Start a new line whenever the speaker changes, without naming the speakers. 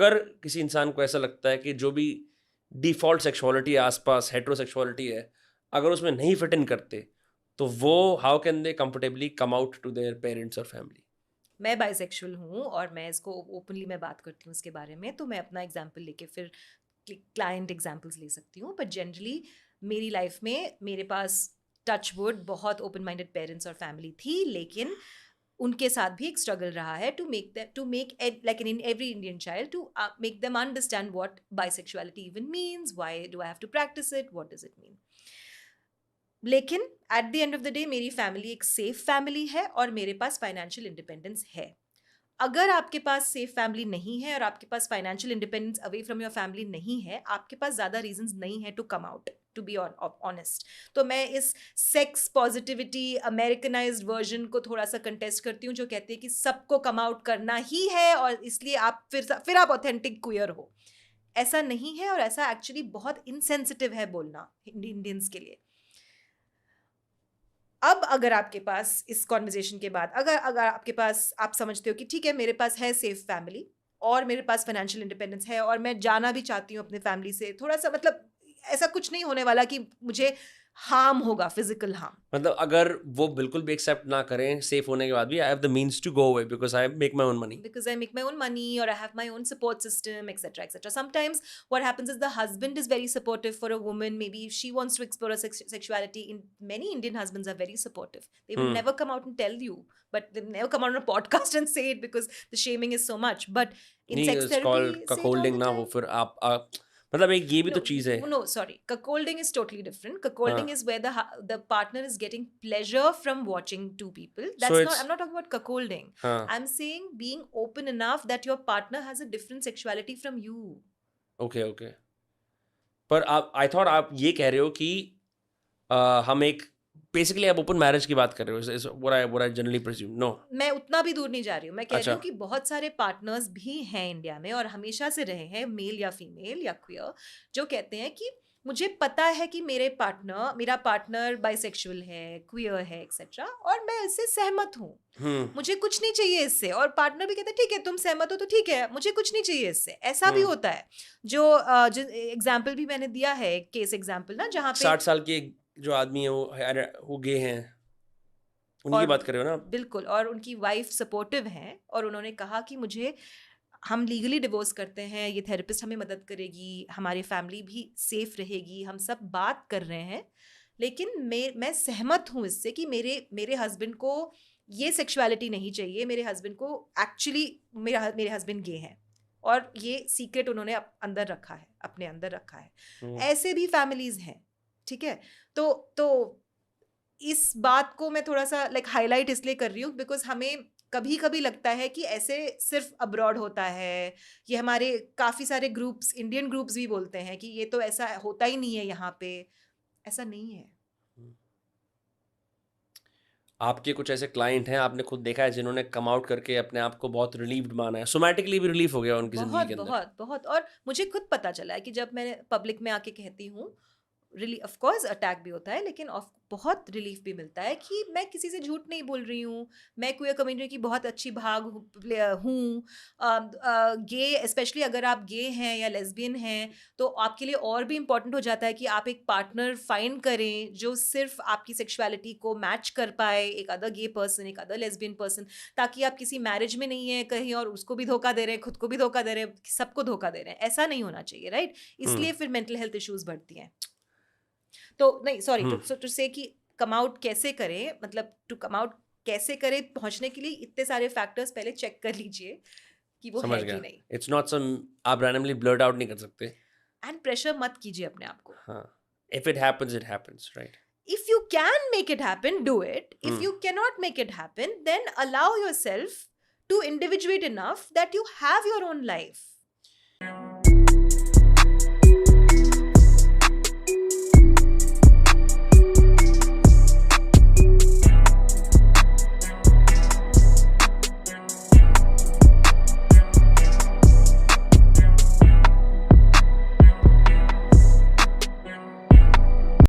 अगर किसी इंसान को ऐसा लगता है कि जो भी डिफॉल्ट सेक्सुअलिटी है आसपास, हेटेरोसेक्सुअलिटी है, अगर उसमें नहीं फिट इन करते, तो वो how can they comfortably come out to their parents और फैमिली?
मैं बाइसेक्सुअल हूँ और मैं इसको ओपनली मैं बात करती हूँ इसके बारे में, तो मैं अपना एग्जांपल लेके फिर क्लाइंट एग्जांपल्स ले सकती हूँ, बट जनरली मेरी लाइफ में मेरे पास टच वुड बहुत ओपन माइंडेड पेरेंट्स और फैमिली थी, लेकिन उनके साथ भी एक स्ट्रगल रहा है to make like in every Indian child to make them understand what bisexuality even means, why do I have to practise it, what does it mean. लेकिन at the end of the day मेरी family एक safe family है और मेरे पास financial independence है। अगर आपके पास safe family नहीं है और आपके पास financial independence away from your family नहीं है, आपके पास ज़्यादा रीजंस नहीं है to come out, to be honest. तो मैं इस सेक्स पॉजिटिविटी अमेरिकनाइज्ड वर्जन को थोड़ा सा कंटेस्ट करती हूँ, जो कहती है कि सबको कम आउट करना ही है और इसलिए आप फिर आप ऑथेंटिक क्वियर हो। ऐसा नहीं है और ऐसा एक्चुअली बहुत इनसेंसिटिव है बोलना इंडियंस के लिए। अब अगर आपके पास इस कॉन्वर्जेशन के बाद अगर अगर आपके पास आप समझते हो कि ठीक है मेरे पास है सेफ फैमिली और मेरे पास फाइनेंशियल इंडिपेंडेंस है और मैं जाना भी चाहती हूँ अपने फैमिली से, थोड़ा सा मतलब ऐसा कुछ नहीं होने वाला कि मुझे हार्म होगा, फिजिकल हार्म।
मतलब अगर वो बिल्कुल भी एक्सेप्ट ना करें सेफ होने के बाद भी, I have the means to go away because I make my own money.
Because I make my own money or I have my own support system, etc. etc. Sometimes what happens is the husband is very supportive for a woman. Maybe if she wants to explore her sexuality. In many Indian husbands are very supportive. They will never come out and tell you, but they never come on a podcast and say it because the shaming is so much. But in
नहीं,
sex
it's called
therapy, say it all
ककहोल्डिंग
the
ना हो
time.
फिर आप मतलब एक ये भी तो
No,
चीज़ है।
no, sorry. Cuckolding is totally different.
हाँ,
Cuckolding is where the partner is getting pleasure from watching two people.
So
That's not.
It's
I'm not talking about cuckolding.
हाँ,
I'm saying being open enough that your partner has a different sexuality from you.
Okay, okay. पर आप I thought आप ये कह रहे हो कि हम एक बेसिकली आप ओपन मैरिज की बात कर रहे हो, is what I generally presume, no?
मैं उतना भी दूर नहीं जा रही हूँ। मैं कह रही
अच्छा,
हूँ कि बहुत सारे पार्टनर्स भी हैं इंडिया में और हमेशा से रहे हैं, मेल या फीमेल या क्वियर, जो कहते हैं कि मुझे पता है कि मेरा पार्टनर बाइसेक्सुअल है, क्वियर है, एक्सेट्रा, और मैं इससे सहमत हूँ।
हुँ,
मुझे कुछ नहीं चाहिए इससे। और पार्टनर भी कहते हैं ठीक है तुम सहमत हो तो ठीक है, मुझे कुछ नहीं चाहिए इससे। ऐसा भी
हुँ।
होता है। जो एग्जाम्पल भी मैंने दिया है, केस एग्जाम्पल ना, जहाँ पे
60 साल के एक जो आदमी है वो गे हैं, उन्हीं की
और
बात कर रहे हो ना आप?
बिल्कुल, और उनकी वाइफ सपोर्टिव हैं और उन्होंने कहा कि मुझे हम लीगली डिवोर्स करते हैं, ये थेरेपिस्ट हमें मदद करेगी, हमारी फैमिली भी सेफ रहेगी, हम सब बात कर रहे हैं, लेकिन मैं सहमत हूँ इससे कि मेरे हस्बैंड को ये सेक्सुअलिटी नहीं चाहिए। मेरे हस्बैंड को एक्चुअली मेरे हस्बैंड गे हैं और ये सीक्रेट उन्होंने अंदर रखा है, अपने अंदर रखा है।
हुँ,
ऐसे भी फैमिलीज हैं, ठीक है। तो इस बात को मैं थोड़ा सा लाइक हाईलाइट इसलिए कर रही हूँ बिकॉज हमें कभी कभी लगता है कि ऐसे सिर्फ अब्रॉड होता है। ये हमारे काफ़ी सारे ग्रुप्स, इंडियन ग्रुप्स भी बोलते हैं कि ये तो ऐसा होता ही नहीं है यहाँ पे। ऐसा नहीं है।
हुँ। आपके कुछ ऐसे क्लाइंट हैं, आपने खुद देखा है जिन्होंने कम आउट करके अपने आप को बहुत रिलीव्ड माना है, सोमैटिकली भी रिलीफ हो गया उनकी ज़िंदगी
बहुत
के अंदर?
बहुत बहुत। और मुझे खुद पता चला है कि जब मैंने पब्लिक में आके कहती हूँ, रिली ऑफ कोर्स अटैक भी होता है, लेकिन बहुत रिलीफ भी मिलता है कि मैं किसी से झूठ नहीं बोल रही हूँ। मैं क्वियर कम्युनिटी की बहुत अच्छी भाग हूँ। गे, स्पेशली अगर आप गे हैं या लेस्बियन हैं, तो आपके लिए और भी इम्पोर्टेंट हो जाता है कि आप एक पार्टनर फाइंड करें जो सिर्फ आपकी सेक्सुअलिटी को मैच कर पाए, एक अदर गे पर्सन, एक अदर लेस्बियन पर्सन, ताकि आप किसी मैरिज में नहीं है कहीं और उसको भी धोखा दे रहे हैं, खुद को भी धोखा दे रहे हैं, सबको धोखा दे रहे हैं। ऐसा नहीं होना चाहिए, राइट?
हुँ,
इसलिए फिर मेंटल हेल्थ इश्यूज बढ़ती हैं। तो नहीं, सॉरी,
हुँ,
टू से कि कम आउट कैसे करें, मतलब टू कम आउट कैसे करें, पहुंचने के लिए इतने सारे फैक्टर्स पहले चेक कर लीजिए कि वो
समझ
है कि
गया।
नहीं।
इट्स नॉट सम आप रैंडमली ब्लर्ट आउट नहीं कर सकते।
एंड प्रेशर मत कीजिए अपने आप को।
हाँ, it happens, right?
If you can make it happen, do it.
Hmm,
if you can not make it happen, then allow yourself to individuate enough that you have your own life.